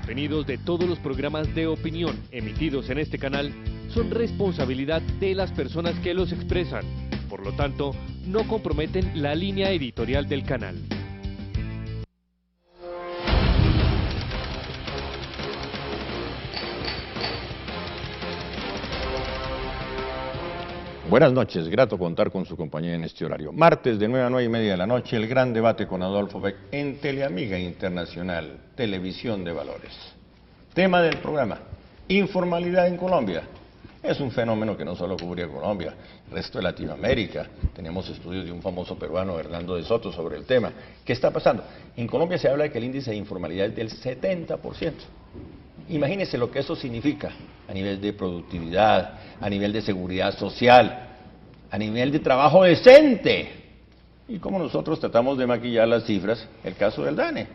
contenidos de todos los programas de opinión emitidos en este canal son responsabilidad de las personas que los expresan. Por lo tanto, no comprometen la línea editorial del canal. Buenas noches, grato contar con su compañía en este horario. Martes de 9 a 9 y media de la noche, el gran debate con Adolfo Beck en Teleamiga Internacional, Televisión de Valores. Tema del programa, informalidad en Colombia. Es un fenómeno que no solo cubre a Colombia, el resto de Latinoamérica. Tenemos estudios de un famoso peruano, Hernando de Soto, sobre el tema. ¿Qué está pasando? En Colombia se habla de que el índice de informalidad es del 70%. Imagínense lo que eso significa a nivel de productividad, a nivel de seguridad social, a nivel de trabajo decente. Y como nosotros tratamos de maquillar las cifras, el caso del DANE,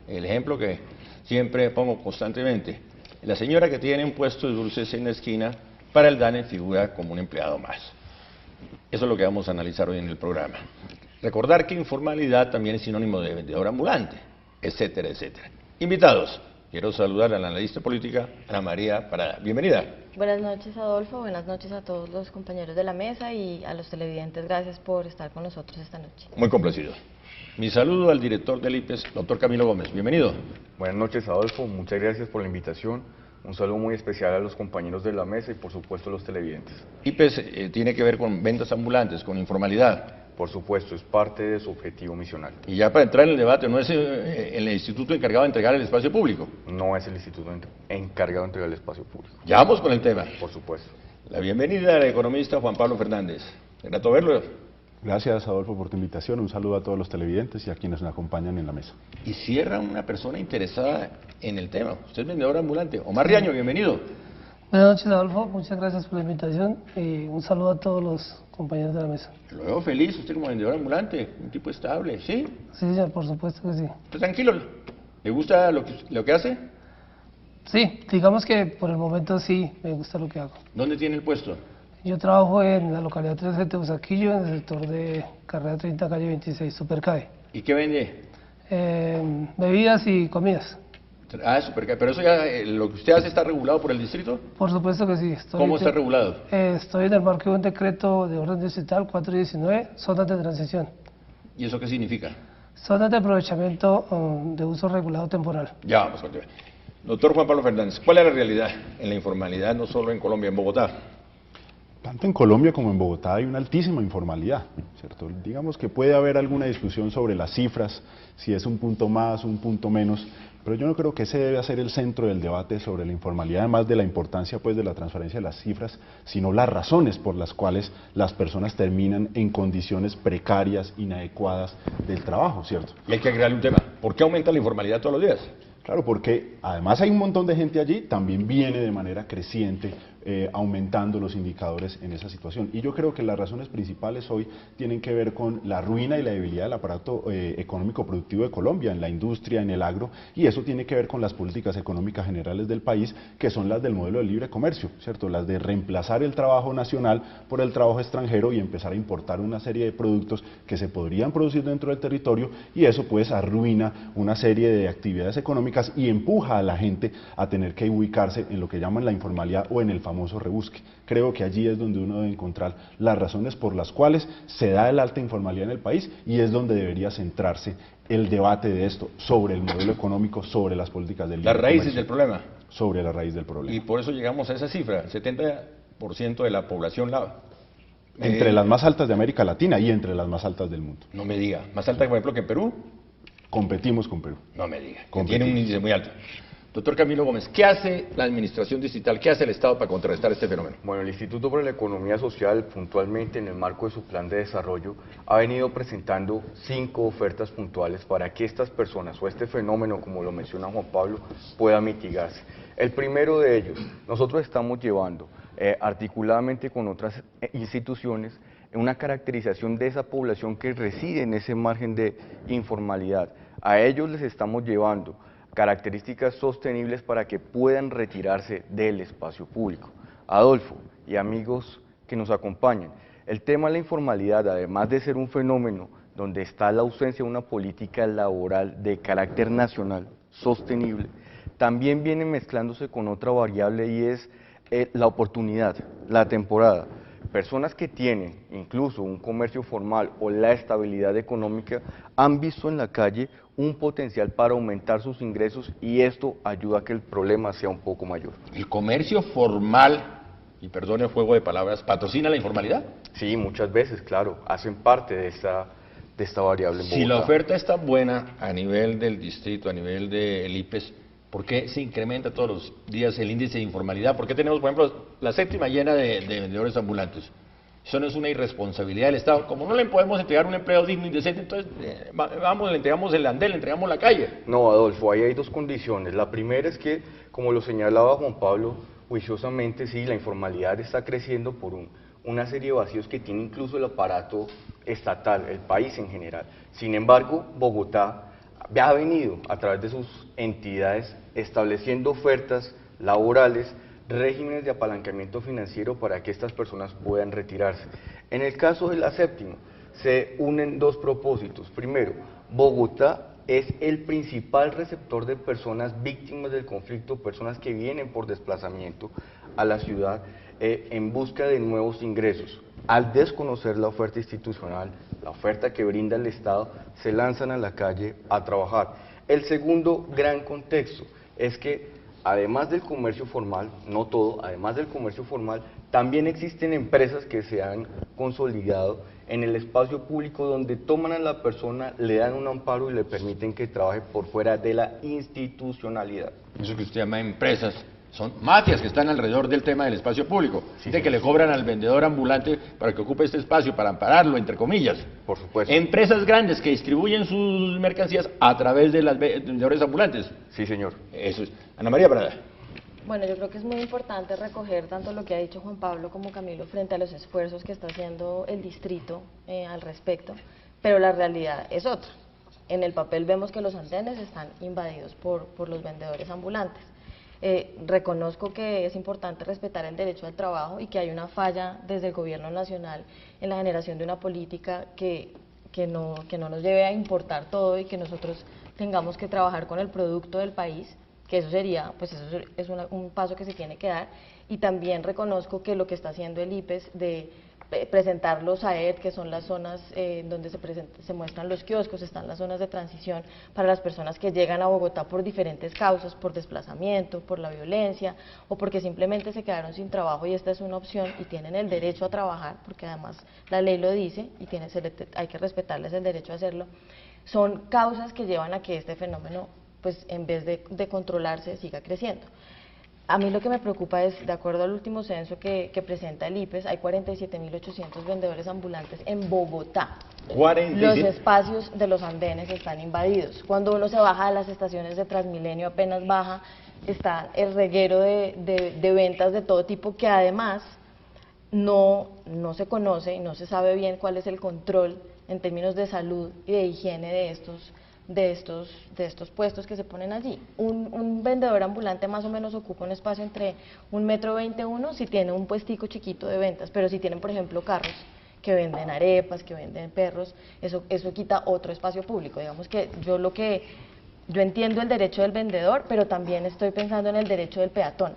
el ejemplo que siempre pongo constantemente. La señora que tiene un puesto de dulces en la esquina, para el DANE figura como un empleado más. Eso es lo que vamos a analizar hoy en el programa. Recordar que informalidad también es sinónimo de vendedor ambulante, etcétera, etcétera. Invitados. Quiero saludar a la analista política, Ana María Parada. Bienvenida. Buenas noches, Adolfo. Buenas noches a todos los compañeros de la mesa y a los televidentes. Gracias por estar con nosotros esta noche. Muy complacido. Mi saludo al director del IPES, doctor Camilo Gómez. Bienvenido. Buenas noches, Adolfo. Muchas gracias por la invitación. Un saludo muy especial a los compañeros de la mesa y, por supuesto, a los televidentes. IPES tiene que ver con ventas ambulantes, con informalidad. Por supuesto, es parte de su objetivo misional. Y ya para entrar en el debate, ¿no es el instituto encargado de entregar el espacio público? No es el instituto encargado de entregar el espacio público. Ya vamos con el tema. Por supuesto. La bienvenida al economista Juan Pablo Fernández. Grato verlo. Gracias, Adolfo, por tu invitación. Un saludo a todos los televidentes y a quienes nos acompañan en la mesa. Y cierra una persona interesada en el tema. Usted es vendedor ambulante. Omar Riaño, bienvenido. Buenas noches, Adolfo. Muchas gracias por la invitación y un saludo a todos los compañeros de la mesa. Lo veo feliz, usted como vendedor ambulante, un tipo estable, ¿sí? Sí, señor, por supuesto que sí. ¿Está tranquilo? ¿Le gusta lo que hace? Sí, digamos que por el momento sí, me gusta lo que hago. ¿Dónde tiene el puesto? Yo trabajo en la localidad 13 de Usaquillo, en el sector de carrera 30, calle 26, Supercae. ¿Y qué vende? Bebidas y comidas. Ah, Supercae. ¿Pero eso ya, lo que usted hace está regulado por el distrito? Por supuesto que sí. ¿Cómo está regulado? Estoy en el marco de un decreto de orden distrital 419, zonas de transición. ¿Y eso qué significa? Zonas de aprovechamiento de uso regulado temporal. Ya vamos a continuar. Doctor Juan Pablo Fernández, ¿cuál es la realidad en la informalidad, no solo en Colombia, en Bogotá? Tanto en Colombia como en Bogotá hay una altísima informalidad, ¿cierto? Digamos que puede haber alguna discusión sobre las cifras, si es un punto más, un punto menos, pero yo no creo que ese debe ser el centro del debate sobre la informalidad, además de la importancia pues de la transparencia de las cifras, sino las razones por las cuales las personas terminan en condiciones precarias, inadecuadas del trabajo, ¿cierto? Y hay que agregarle un tema, ¿por qué aumenta la informalidad todos los días? Claro, porque además hay un montón de gente allí, también viene de manera creciente aumentando los indicadores en esa situación. Y yo creo que las razones principales hoy tienen que ver con la ruina y la debilidad del aparato económico productivo de Colombia, en la industria, en el agro, y eso tiene que ver con las políticas económicas generales del país, que son las del modelo de libre comercio, ¿cierto? Las de reemplazar el trabajo nacional por el trabajo extranjero y empezar a importar una serie de productos que se podrían producir dentro del territorio, y eso pues arruina una serie de actividades económicas y empuja a la gente a tener que ubicarse en lo que llaman la informalidad o en el famoso rebusque. Creo que allí es donde uno debe encontrar las razones por las cuales se da el alta informalidad en el país y es donde debería centrarse el debate de esto, sobre el modelo económico, sobre las políticas del libre Las raíces comercio, del problema. sobre la raíz del problema. Y por eso llegamos a esa cifra, 70% de la población entre las más altas de América Latina y entre las más altas del mundo. No me diga, más alta por ejemplo que en Perú. Competimos con Perú. No me diga, que tiene un índice muy alto. Doctor Camilo Gómez, ¿qué hace la administración distrital, qué hace el Estado para contrarrestar este fenómeno? Bueno, el Instituto para la Economía Social, puntualmente en el marco de su plan de desarrollo, ha venido presentando 5 ofertas puntuales para que estas personas o este fenómeno, como lo menciona Juan Pablo, pueda mitigarse. El primero de ellos, nosotros estamos llevando articuladamente con otras instituciones una caracterización de esa población que reside en ese margen de informalidad. A ellos les estamos llevando características sostenibles para que puedan retirarse del espacio público. Adolfo y amigos que nos acompañan, el tema de la informalidad, además de ser un fenómeno donde está la ausencia de una política laboral de carácter nacional sostenible, también viene mezclándose con otra variable y es la oportunidad, la temporada. Personas que tienen incluso un comercio formal o la estabilidad económica han visto en la calle un potencial para aumentar sus ingresos y esto ayuda a que el problema sea un poco mayor. El comercio formal, y perdone el juego de palabras, ¿patrocina la informalidad? Sí, muchas veces, claro, hacen parte de esta variable en Si la Bogotá. oferta está buena a nivel del distrito, a nivel del IPES, ¿por qué se incrementa todos los días el índice de informalidad? ¿Por qué tenemos, por ejemplo, la séptima llena de vendedores ambulantes? Eso no es una irresponsabilidad del Estado. Como no le podemos entregar un empleo digno y decente, entonces vamos, le entregamos el andén, le entregamos la calle. No, Adolfo, ahí hay dos condiciones. La primera es que, como lo señalaba Juan Pablo, juiciosamente sí, la informalidad está creciendo por una serie de vacíos que tiene incluso el aparato estatal, el país en general. Sin embargo, Bogotá ha venido a través de sus entidades estableciendo ofertas laborales, regímenes de apalancamiento financiero para que estas personas puedan retirarse. En el caso de la séptima, se unen dos propósitos. Primero, Bogotá es el principal receptor de personas víctimas del conflicto, personas que vienen por desplazamiento a la ciudad en busca de nuevos ingresos. Al desconocer la oferta institucional, la oferta que brinda el Estado, se lanzan a la calle a trabajar. El segundo gran contexto es que además del comercio formal, no todo, además del comercio formal, también existen empresas que se han consolidado en el espacio público donde toman a la persona, le dan un amparo y le permiten que trabaje por fuera de la institucionalidad. Eso que usted llama empresas, son mafias que están alrededor del tema del espacio público. Sí, Dice que le cobran al vendedor ambulante para que ocupe este espacio, para ampararlo, entre comillas. Por supuesto. Empresas grandes que distribuyen sus mercancías a través de los vendedores ambulantes. Sí, señor. Eso es. Ana María Prada. Bueno, yo creo que es muy importante recoger tanto lo que ha dicho Juan Pablo como Camilo frente a los esfuerzos que está haciendo el distrito al respecto, pero la realidad es otra. En el papel vemos que los andenes están invadidos por los vendedores ambulantes. Reconozco que es importante respetar el derecho al trabajo y que hay una falla desde el gobierno nacional en la generación de una política que no nos lleve a importar todo y que nosotros tengamos que trabajar con el producto del país, que eso sería, pues eso es un paso que se tiene que dar. Y también reconozco que lo que está haciendo el IPES de presentar los AED, que son las zonas donde se muestran los kioscos, están las zonas de transición para las personas que llegan a Bogotá por diferentes causas, por desplazamiento, por la violencia o porque simplemente se quedaron sin trabajo y esta es una opción y tienen el derecho a trabajar, porque además la ley lo dice y hay que respetarles el derecho a hacerlo. Son causas que llevan a que este fenómeno, pues en vez de controlarse, siga creciendo. A mí lo que me preocupa es, de acuerdo al último censo que presenta el IPES, hay 47.800 vendedores ambulantes en Bogotá. 47. Los espacios de los andenes están invadidos. Cuando uno se baja de las estaciones de Transmilenio, apenas baja, está el reguero de ventas de todo tipo que además no se conoce y no se sabe bien cuál es el control en términos de salud y de higiene de estos puestos que se ponen allí. Un vendedor ambulante más o menos ocupa un espacio entre 1,20 m si tiene un puestico chiquito de ventas, pero si tienen, por ejemplo, carros que venden arepas, que venden perros, eso quita otro espacio público. Digamos que yo entiendo el derecho del vendedor, pero también estoy pensando en el derecho del peatón.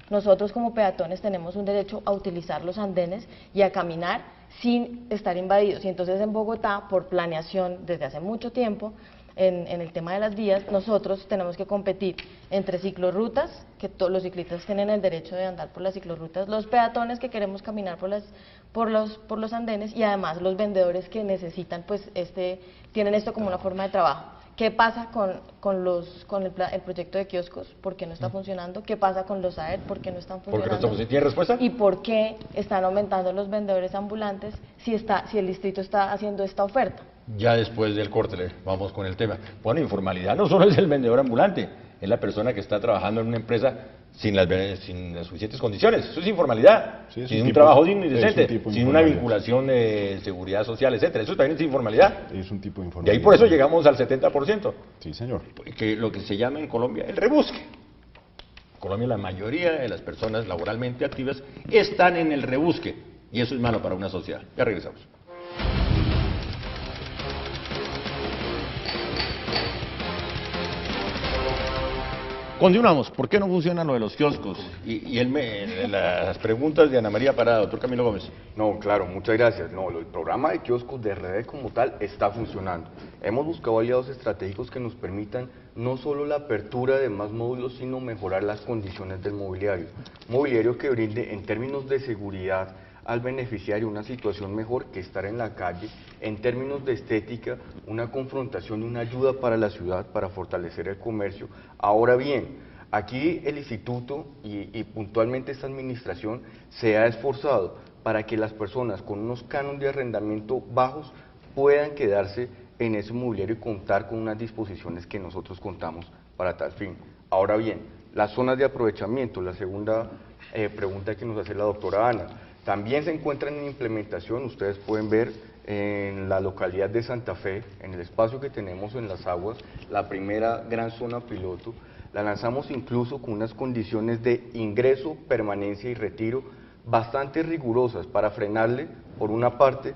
Nosotros como peatones tenemos un derecho a utilizar los andenes y a caminar sin estar invadidos. Y entonces en Bogotá, por planeación desde hace mucho tiempo, en el tema de las vías, nosotros tenemos que competir entre ciclorrutas, que todos los ciclistas tienen el derecho de andar por las ciclorrutas, los peatones que queremos caminar por los andenes y además los vendedores que necesitan, pues tienen esto como una forma de trabajo. ¿Qué pasa con el proyecto de kioscos? ¿Por qué no está funcionando? ¿Qué pasa con los AED? ¿Por qué no están funcionando? ¿Tiene respuesta? ¿Y por qué están aumentando los vendedores ambulantes si el distrito está haciendo esta oferta? Ya después del corte vamos con el tema. Bueno, informalidad no solo es el vendedor ambulante, es la persona que está trabajando en una empresa sin las suficientes condiciones. Eso es informalidad, Sí, es sin un un tipo- trabajo digno y es un decente, tipo de sin una informalidad. vinculación de seguridad social, etcétera. Eso también es informalidad. Es un tipo de Y informalidad. ahí por eso llegamos al 70%, Sí, señor. que lo que se llama en Colombia el rebusque. En Colombia la mayoría de las personas laboralmente activas están en el rebusque y eso es malo para una sociedad. Ya regresamos. Continuamos. ¿Por qué no funciona lo de los kioscos? Y las preguntas de Ana María Parada, doctor Camilo Gómez. No, claro, muchas gracias. No, el programa de kioscos de Redes como tal está funcionando. Hemos buscado aliados estratégicos que nos permitan no solo la apertura de más módulos, sino mejorar las condiciones del mobiliario. Mobiliario que brinde en términos de seguridad al beneficiario una situación mejor que estar en la calle, en términos de estética, una confrontación y una ayuda para la ciudad, para fortalecer el comercio. Ahora bien, aquí el instituto y puntualmente esta administración se ha esforzado para que las personas con unos cánones de arrendamiento bajos puedan quedarse en ese mobiliario y contar con unas disposiciones que nosotros contamos para tal fin. Ahora bien, las zonas de aprovechamiento, la segunda pregunta que nos hace la doctora Ana, también se encuentran en implementación. Ustedes pueden ver en la localidad de Santa Fe, en el espacio que tenemos en Las Aguas, la primera gran zona piloto. La lanzamos incluso con unas condiciones de ingreso, permanencia y retiro bastante rigurosas para frenarle, por una parte,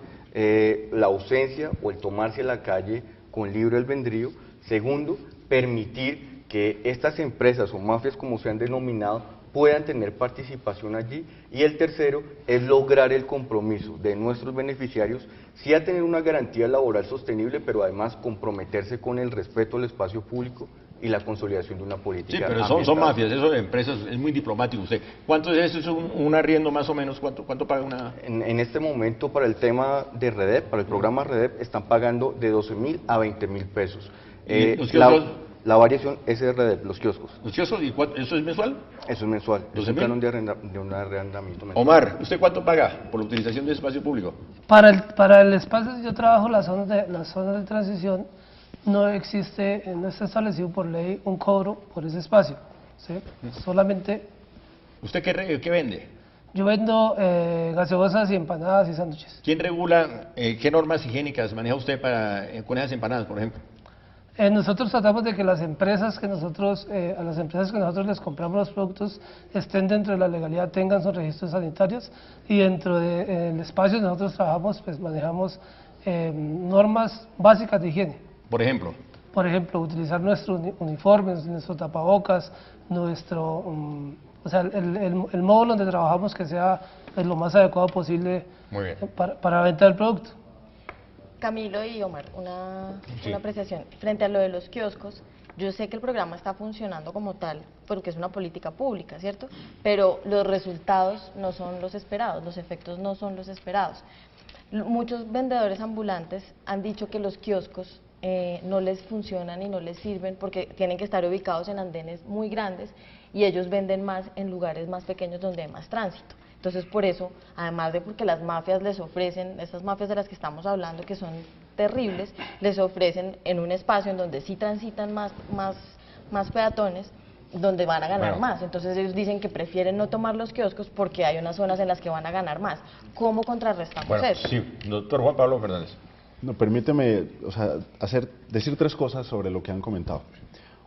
la ausencia o el tomarse la calle con libre albedrío. Segundo, permitir que estas empresas o mafias, como se han denominado, puedan tener participación allí. Y el tercero es lograr el compromiso de nuestros beneficiarios, sí a tener una garantía laboral sostenible, pero además comprometerse con el respeto al espacio público y la consolidación de una política. Sí, pero son mafias, eso de empresas es muy diplomático. Usted, ¿cuánto es eso? ¿Es un arriendo más o menos? ¿Cuánto paga una...? En este momento, para el tema de REDEP, para el programa REDEP, están pagando de 12.000 a 20.000 pesos. ¿Los kioscos? La variación es de REDEP, los kioscos. ¿Los kioscos? ¿Y eso es mensual? Eso es mensual. Es un 12.000. canon de un arrendamiento mensual. Omar, ¿usted cuánto paga por la utilización de espacio público? Para el espacio que yo trabajo, las zonas de transición, no está establecido por ley un cobro por ese espacio, ¿sí? Solamente... ¿Usted qué vende? Yo vendo gaseosas y empanadas y sándwiches. ¿Quién regula, qué normas higiénicas maneja usted con esas empanadas, por ejemplo? Nosotros tratamos de que las empresas a las empresas que nosotros les compramos los productos estén dentro de la legalidad, tengan sus registros sanitarios, y dentro del espacio que nosotros trabajamos, pues manejamos normas básicas de higiene. Por ejemplo, utilizar nuestro uniforme, nuestro tapabocas, el módulo donde trabajamos que sea pues, lo más adecuado posible. Muy bien. Para la venta del producto. Camilo y Omar, una apreciación. Frente a lo de los kioscos, yo sé que el programa está funcionando como tal, porque es una política pública, ¿cierto? Pero los resultados no son los esperados, los efectos no son los esperados. Muchos vendedores ambulantes han dicho que los kioscos no les funcionan y no les sirven porque tienen que estar ubicados en andenes muy grandes y ellos venden más en lugares más pequeños donde hay más tránsito. Entonces, por eso, además de porque las mafias les ofrecen, estas mafias de las que estamos hablando, que son terribles, les ofrecen en un espacio en donde sí transitan más peatones, donde van a ganar más. Entonces ellos dicen que prefieren no tomar los kioscos porque hay unas zonas en las que van a ganar más. ¿Cómo contrarrestamos eso? Sí, doctor Juan Pablo Fernández. No, permíteme decir tres cosas sobre lo que han comentado.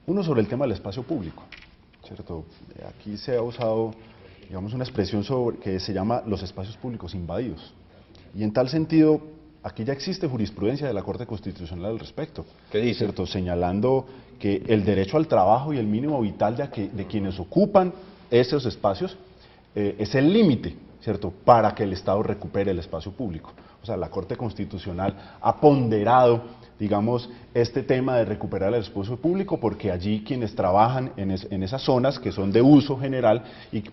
Uno, sobre el tema del espacio público, ¿cierto? Aquí se ha usado, digamos, una expresión que se llama los espacios públicos invadidos. Y en tal sentido, aquí ya existe jurisprudencia de la Corte Constitucional al respecto. ¿Qué dice? ¿Cierto? Señalando que el derecho al trabajo y el mínimo vital de quienes ocupan esos espacios es el límite, ¿cierto?, para que el Estado recupere el espacio público. O sea, la Corte Constitucional ha ponderado, digamos, este tema de recuperar el espacio público, porque allí quienes trabajan en esas zonas que son de uso general,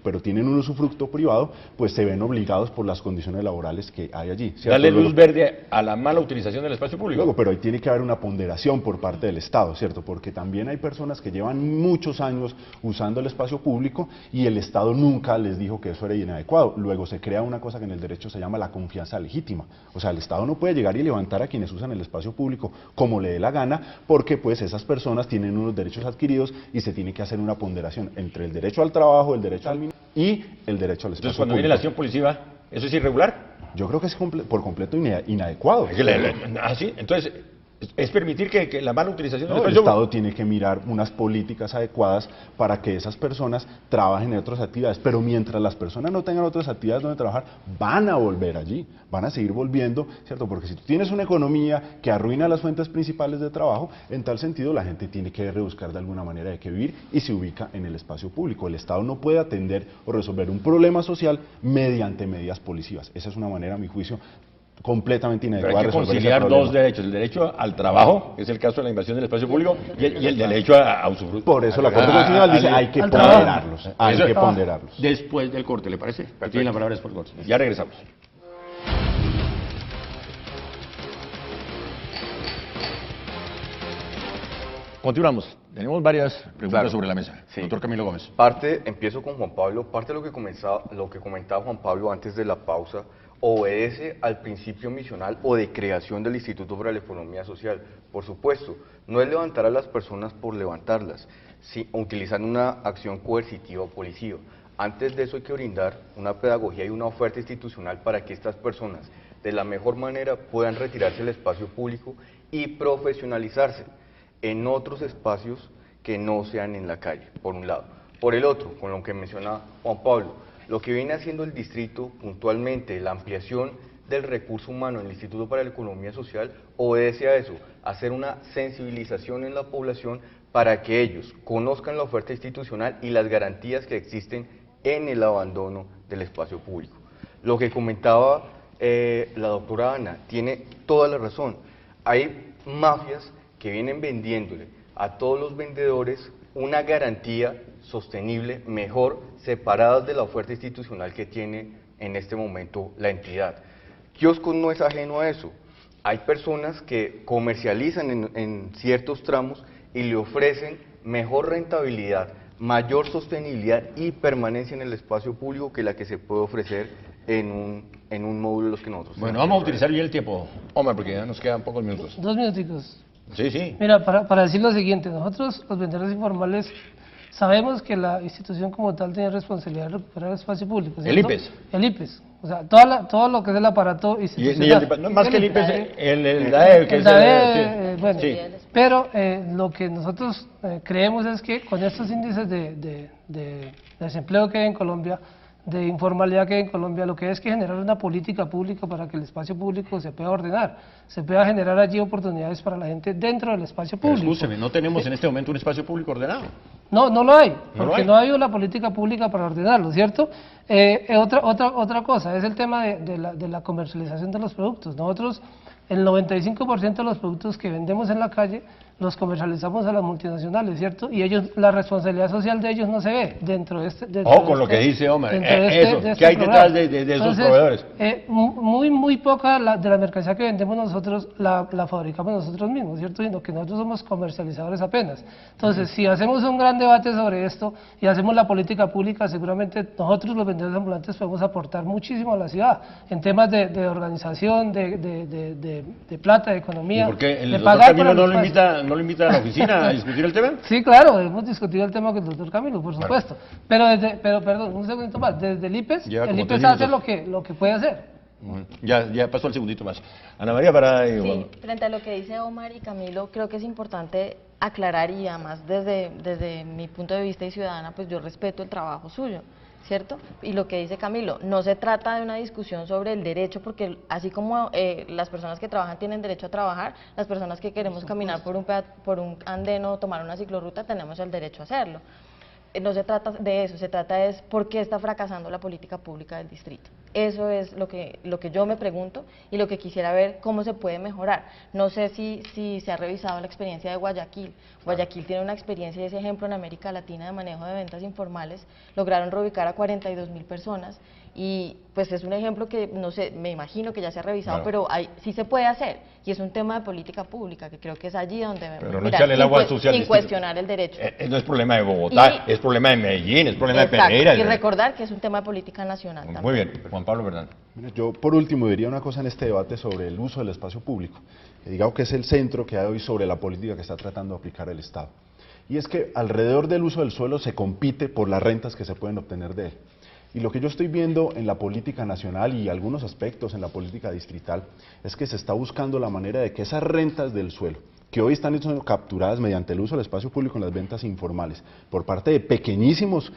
pero tienen un usufructo privado, pues se ven obligados por las condiciones laborales que hay allí, ¿cierto? Darle luz verde a la mala utilización del espacio público. Luego, pero ahí tiene que haber una ponderación por parte del Estado, ¿cierto? Porque también hay personas que llevan muchos años usando el espacio público y el Estado nunca les dijo que eso era inadecuado. Luego se crea una cosa que en el derecho se llama la confianza legítima. O sea, el Estado no puede llegar y levantar a quienes usan el espacio público como le dé la gana, porque pues esas personas tienen unos derechos adquiridos y se tiene que hacer una ponderación entre el derecho al trabajo, el derecho al y el derecho al espacio Entonces, cuando público. viene la acción policiva, ¿eso es irregular? Yo creo que es por completo inadecuado. ¿Ah, sí? Entonces, Es permitir que la mala utilización del No, el espacio Estado tiene que mirar unas políticas adecuadas para que esas personas trabajen en otras actividades, pero mientras las personas no tengan otras actividades donde trabajar, van a volver allí, van a seguir volviendo, ¿cierto? Porque si tú tienes una economía que arruina las fuentes principales de trabajo, en tal sentido la gente tiene que rebuscar de alguna manera de qué vivir y se ubica en el espacio público. El Estado no puede atender o resolver un problema social mediante medidas policivas. Esa es una manera, a mi juicio, completamente Pero inadecuada hay de que resolver ese conciliar problema. dos derechos, el derecho al trabajo, que es el caso de la invasión del espacio público, y el derecho a usufructo. Por eso la Corte Constitucional dice hay que al trabajo. ponderarlos, hay Eso que es. ponderarlos. Después del corte, ¿le parece? Tiene la palabra después del corte. Ya regresamos. Continuamos. Tenemos varias preguntas Claro. sobre la mesa. Sí. Doctor Camilo Gómez. Empiezo con Juan Pablo, parte de lo que comentaba Juan Pablo antes de la pausa, obedece al principio misional o de creación del Instituto para la Economía Social. Por supuesto, no es levantar a las personas por levantarlas, utilizando una acción coercitiva o policiva. Antes de eso hay que brindar una pedagogía y una oferta institucional para que estas personas, de la mejor manera, puedan retirarse del espacio público y profesionalizarse en otros espacios que no sean en la calle, por un lado. Por el otro, con lo que menciona Juan Pablo, lo que viene haciendo el distrito puntualmente, la ampliación del recurso humano en el Instituto para la Economía Social, obedece a eso, hacer una sensibilización en la población para que ellos conozcan la oferta institucional y las garantías que existen en el abandono del espacio público. Lo que comentaba la doctora Ana tiene toda la razón. Hay mafias que vienen vendiéndole a todos los vendedores una garantía sostenible, mejor, separadas de la oferta institucional que tiene en este momento la entidad. Kioscos no es ajeno a eso. Hay personas que comercializan en ciertos tramos y le ofrecen mejor rentabilidad, mayor sostenibilidad y permanencia en el espacio público que la que se puede ofrecer en un módulo de los que nosotros Bueno, tenemos. vamos a utilizar bien el tiempo, Omar, porque ya nos quedan pocos minutos. 2 minuticos. Sí, sí. Mira, para decir lo siguiente, nosotros los vendedores informales sabemos que la institución como tal tiene responsabilidad de recuperar el espacio público, ¿cierto? El IPES. El IPES, o sea, todo lo que es el aparato Y institucional. no, más que el IPES, DAE, el DAE, que el es DAE, bueno, sí. pero lo que nosotros creemos es que con estos índices de desempleo que hay en Colombia, de informalidad que hay en Colombia, lo que es que generar una política pública para que el espacio público se pueda ordenar, se pueda generar allí oportunidades para la gente dentro del espacio Pero público. escúcheme, no tenemos en este momento un espacio público ordenado. No, no lo hay, No lo porque hay. no hay una política pública para ordenarlo, ¿cierto? Otra cosa es el tema de la comercialización de los productos. Nosotros, el 95% de los productos que vendemos en la calle los comercializamos a las multinacionales, ¿cierto? Y ellos, la responsabilidad social de ellos no se ve dentro de este... Ojo con lo que dice Omar, dentro de eso, de ¿qué hay programa. detrás de esos Entonces, proveedores? Muy poca de la mercancía que vendemos nosotros la fabricamos nosotros mismos, ¿cierto? Sino que nosotros somos comercializadores apenas. Entonces, si hacemos un gran debate sobre esto y hacemos la política pública, seguramente nosotros los vendedores ambulantes podemos aportar muchísimo a la ciudad en temas de organización, de plata, de economía. ¿Y por qué el de doctor pagar Camilo por no el lo espacio. invita a la oficina a discutir el tema? Sí, claro, hemos discutido el tema con el doctor Camilo, por supuesto. Pero perdón, un segundito más. Desde el IPES, Lleva como el 3 IPES hace minutos. lo que puede hacer. Bueno, ya pasó el segundito más. Ana María para... Sí, frente a lo que dice Omar y Camilo, creo que es importante aclarar, y además desde mi punto de vista y ciudadana, pues yo respeto el trabajo suyo, ¿cierto? Y lo que dice Camilo, no se trata de una discusión sobre el derecho, porque así como las personas que trabajan tienen derecho a trabajar, las personas que queremos caminar por un andén o tomar una ciclorruta tenemos el derecho a hacerlo. No se trata de eso, se trata de por qué está fracasando la política pública del distrito. Eso es lo que yo me pregunto y lo que quisiera ver cómo se puede mejorar. No sé si se ha revisado la experiencia de Guayaquil. Guayaquil tiene una experiencia y ese ejemplo en América Latina de manejo de ventas informales. Lograron reubicar a 42.000 personas y pues es un ejemplo que no sé, me imagino que ya se ha revisado, Claro. pero sí se puede hacer y es un tema de política pública que creo que es allí donde debemos Pero no mirar, echarle el agua al sucio al sin distrito. cuestionar el derecho. No es problema de Bogotá, es problema de Medellín, es problema de Pereira. Y recordar que es un tema de política nacional también. Muy bien, Juan Pablo Fernández. Mira, yo por último diría una cosa en este debate sobre el uso del espacio público, que digamos que es el centro que hay hoy sobre la política que está tratando de aplicar el Estado. Y es que alrededor del uso del suelo se compite por las rentas que se pueden obtener de él. Y lo que yo estoy viendo en la política nacional y algunos aspectos en la política distrital es que se está buscando la manera de que esas rentas del suelo, que hoy están siendo capturadas mediante el uso del espacio público en las ventas informales por parte de pequeñísimos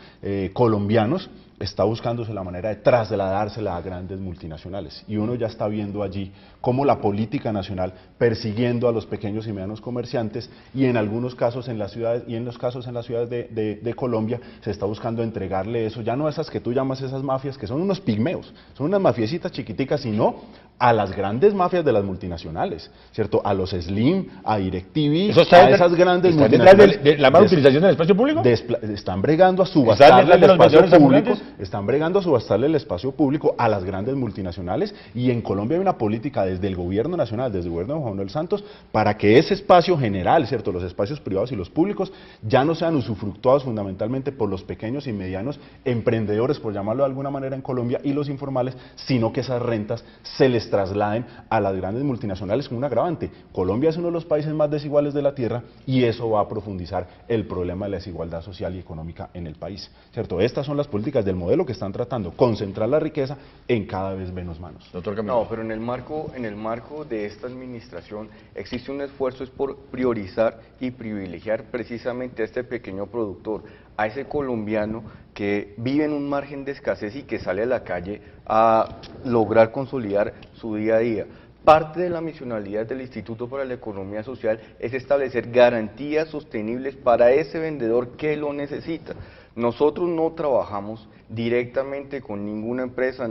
colombianos, está buscándose la manera de trasladársela a grandes multinacionales. Y uno ya está viendo allí cómo la política nacional persiguiendo a los pequeños y medianos comerciantes y en algunos casos en las ciudades y en los casos en las ciudades de Colombia se está buscando entregarle eso, ya no a esas que tú llamas esas mafias que son unos pigmeos, son unas mafiecitas chiquiticas, sino a las grandes mafias de las multinacionales, ¿cierto? A los Slim, a DirecTV, ¿Eso está a esas grandes está detrás multinacionales. de la mala utilización del espacio público? Están bregando a subastarle detrás el de los espacio vendedores público, ambulantes? están bregando a subastarle el espacio público a las grandes multinacionales, y en Colombia hay una política desde el gobierno nacional, desde el gobierno de Juan Manuel Santos, para que ese espacio general, ¿cierto? Los espacios privados y los públicos ya no sean usufructuados fundamentalmente por los pequeños y medianos emprendedores, por llamarlo de alguna manera en Colombia, y los informales, sino que esas rentas se les trasladen a las grandes multinacionales con un agravante. Colombia es uno de los países más desiguales de la tierra y eso va a profundizar el problema de la desigualdad social y económica en el país, ¿cierto? Estas son las políticas del modelo que están tratando, concentrar la riqueza en cada vez menos manos. Doctor Camilo. No, pero en el marco de esta administración existe un esfuerzo es por priorizar y privilegiar precisamente a este pequeño productor, a ese colombiano que vive en un margen de escasez y que sale a la calle a lograr consolidar su día a día. Parte de la misionalidad del Instituto para la Economía Social es establecer garantías sostenibles para ese vendedor que lo necesita. Nosotros no trabajamos directamente con ninguna empresa,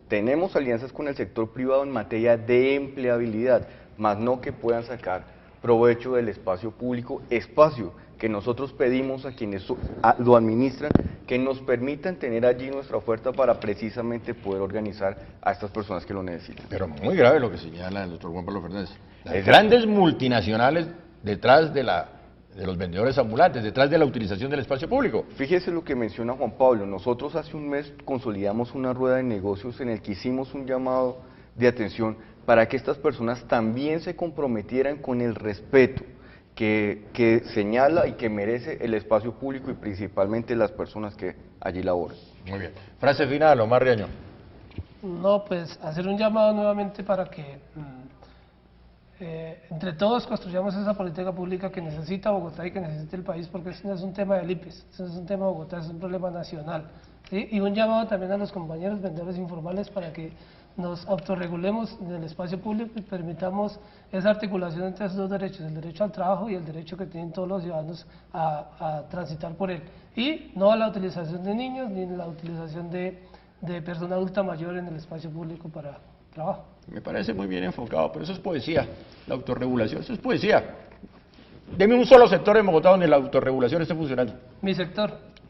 tenemos alianzas con el sector privado en materia de empleabilidad, más no que puedan sacar provecho del espacio público, espacio que nosotros pedimos a quienes lo administran, que nos permitan tener allí nuestra oferta para precisamente poder organizar a estas personas que lo necesitan. Pero muy grave lo que señala el doctor Juan Pablo Fernández. Las grandes multinacionales detrás de los vendedores ambulantes, detrás de la utilización del espacio público. Fíjese lo que menciona Juan Pablo, nosotros hace un mes consolidamos una rueda de negocios en el que hicimos un llamado de atención para que estas personas también se comprometieran con el respeto que señala y que merece el espacio público y principalmente las personas que allí laboran. Muy bien. Frase final, Omar Riaño. No, pues hacer un llamado nuevamente para que entre todos construyamos esa política pública que necesita Bogotá y que necesita el país, porque eso no es un tema del IPES, eso no es un tema de Bogotá, es un problema nacional, ¿sí? Y un llamado también a los compañeros vendedores informales para que nos autorregulemos en el espacio público y permitamos esa articulación entre esos dos derechos, el derecho al trabajo y el derecho que tienen todos los ciudadanos a transitar por él. Y no a la utilización de niños ni la utilización de persona adulta mayor en el espacio público para trabajo. Me parece muy bien enfocado, pero eso es poesía, la autorregulación, eso es poesía. Deme un solo sector en Bogotá donde la autorregulación esté funcionando. Mi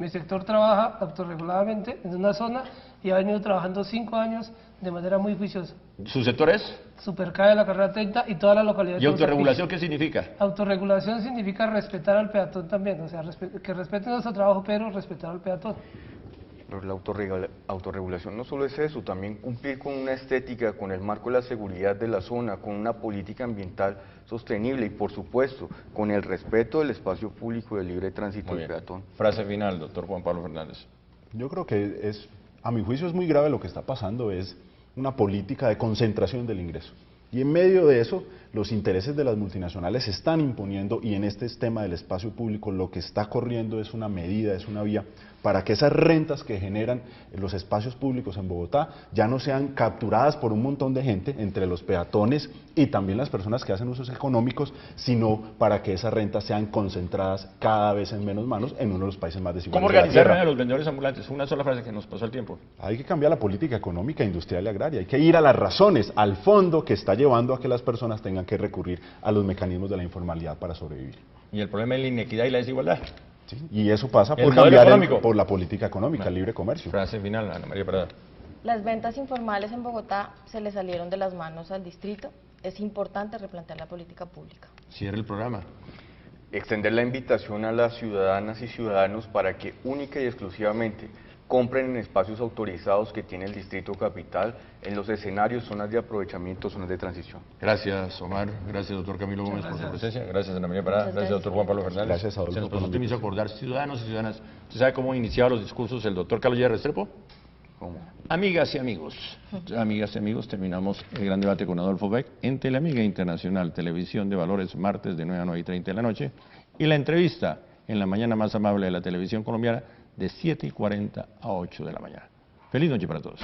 sector trabaja autorreguladamente en una zona y ha venido trabajando 5 años de manera muy juiciosa. ¿Su sector es? Supercae la carrera 30 y toda la localidad. ¿Y autorregulación qué significa? Autorregulación significa respetar al peatón también, o sea, que respeten nuestro trabajo, pero respetar al peatón. Pero la autorregulación no solo es eso, también cumplir con una estética, con el marco de la seguridad de la zona, con una política ambiental sostenible y, por supuesto, con el respeto del espacio público y del libre tránsito del peatón. Frase final, doctor Juan Pablo Fernández. Yo creo que a mi juicio es muy grave lo que está pasando, es una política de concentración del ingreso. Y en medio de eso, los intereses de las multinacionales se están imponiendo, y en este tema del espacio público lo que está corriendo es una medida, es una vía para que esas rentas que generan los espacios públicos en Bogotá ya no sean capturadas por un montón de gente, entre los peatones y también las personas que hacen usos económicos, sino para que esas rentas sean concentradas cada vez en menos manos en uno de los países más desiguales. ¿Cómo organizar a los vendedores ambulantes? Una sola frase que nos pasó el tiempo. Hay que cambiar la política económica, industrial y agraria, hay que ir a las razones, al fondo que está llevando a que las personas tengan que recurrir a los mecanismos de la informalidad para sobrevivir. Y el problema es la inequidad y la desigualdad. ¿Sí? Y eso pasa ¿El por modelo cambiar económico? por la política económica, el libre comercio. Frase final, Ana María Parada. Las ventas informales en Bogotá se le salieron de las manos al distrito. Es importante replantear la política pública. Cierre el programa. Extender la invitación a las ciudadanas y ciudadanos para que única y exclusivamente compren en espacios autorizados que tiene el Distrito Capital, en los escenarios, zonas de aprovechamiento, zonas de transición. Gracias, Omar. Gracias, doctor Camilo Gómez, por su presencia. Gracias, Ana María Parada. Muchas Gracias, doctor Juan Pablo Fernández. Gracias, Adolfo, Se nos por la pasó, me hizo acordar, ciudadanos y ciudadanas. ¿Usted sabe cómo iniciaba los discursos el doctor Carlos Lleras Restrepo? ¿Cómo? Amigas y amigos, terminamos el gran debate con Adolfo Beck en Teleamiga Internacional, Televisión de Valores, martes de 9 a 9:30 de la noche, y la entrevista en la mañana más amable de la televisión colombiana de 7:40 a 8 de la mañana. Feliz noche para todos.